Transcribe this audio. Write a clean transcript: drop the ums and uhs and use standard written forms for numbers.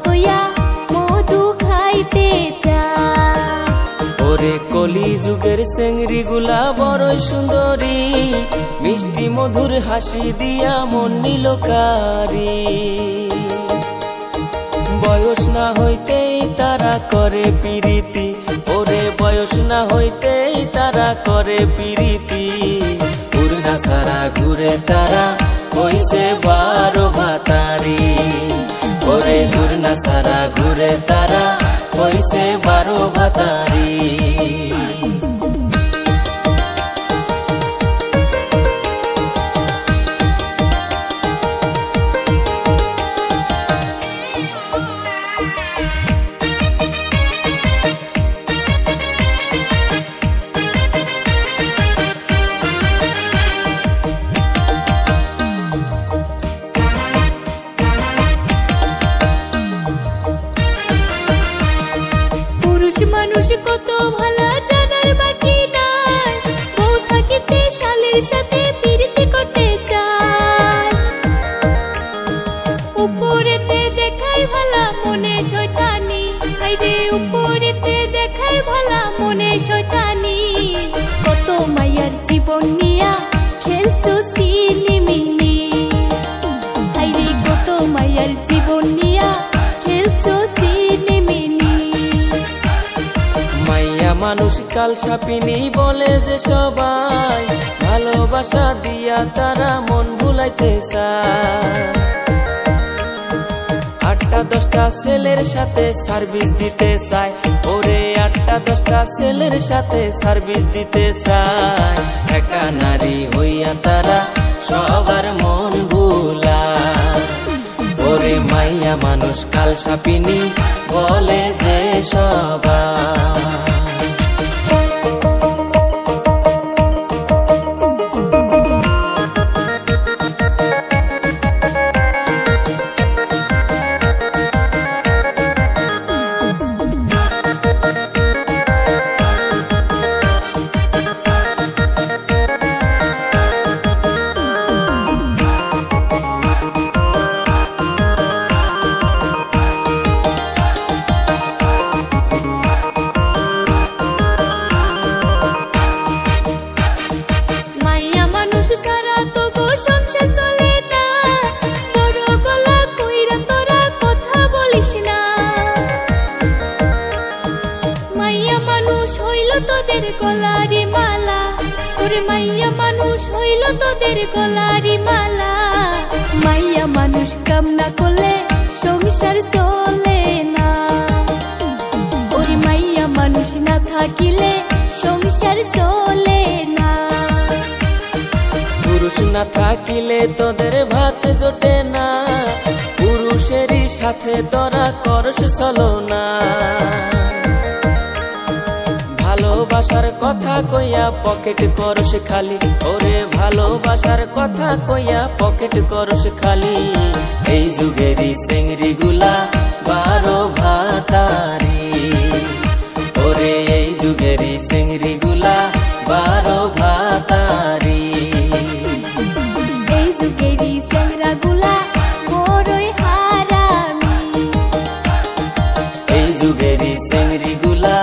হইয়া মধু খাইতে চায়। ওরে কলি যুগের চেংড়ি গুলা বড়ই সুন্দরী, মিষ্টি মধুর হাসি দিয়া মন নিল কারি। বয়স না হইতেই তারা করে পিরিতি, ওরে বয়স না হইতেই তারা করে পিরিতি। উড়না সারা ঘুরে তারা হইছে 12 ভাতারি, ওরে উড়না সারা ঘুরে তারা হইছে 12 ভাতারি। মানুষ কত ভালো জানার বাকি নাই, বউ থাকিতে শালের সাথে পিরিতি করতে চায়। উপরেতে দেখাই ভালা মনে শয়তানি, হাইরে উপরেতে দেখাই ভালা মনে শয়তানি। কত মায়ার জীবন নিয়া খেলছো সিনিমিনি, হাইরে কত মায়ার জীবন নিয়া খেলছো সিনিমিনি। মাইয়া মানুষ কাল সাপিনী বলে যে সবাই, ভালোবাসা দিয়া তারা মন ভুলাইতে চায়। 8টা-10টা ছেলের সাথে সার্ভিস দিতে চায়, ওরে 8টা-10টা ছেলের সাথে সার্ভিস দিতে চায়। একা নারী হইয়া তারা সবার মন ভুলায়, ওরে মাইয়া মানুষ কাল সাপিনী বলে যে সবাই। তোদের গলারি মালা, ওরে মাইয়া মানুষ হইল তোদের গলারি মালা। মাইয়া মানুষ কাম না করলে সংসার চলে না, ওরে মাইয়া মানুষ না থাকিলে সংসার চলে না। পুরুষ না থাকিলে তোদের ভাত জোটে না, পুরুষেরই সাথে তোরা করস চলো না। ভালোবাসার কথা কইয়া পকেট করস খালি, ওরে ভালোবাসার কথা কইয়া পকেট করস খালি। এই যুগেরই চেংড়ি গুলা 12 ভাতারি, ওরে এই যুগেরই চেংড়ি গুলা 12 ভাতারি। এই যুগেরই চেংড়া গুলা বড়ই হারামি, এই যুগেরই চেংড়ি গুলা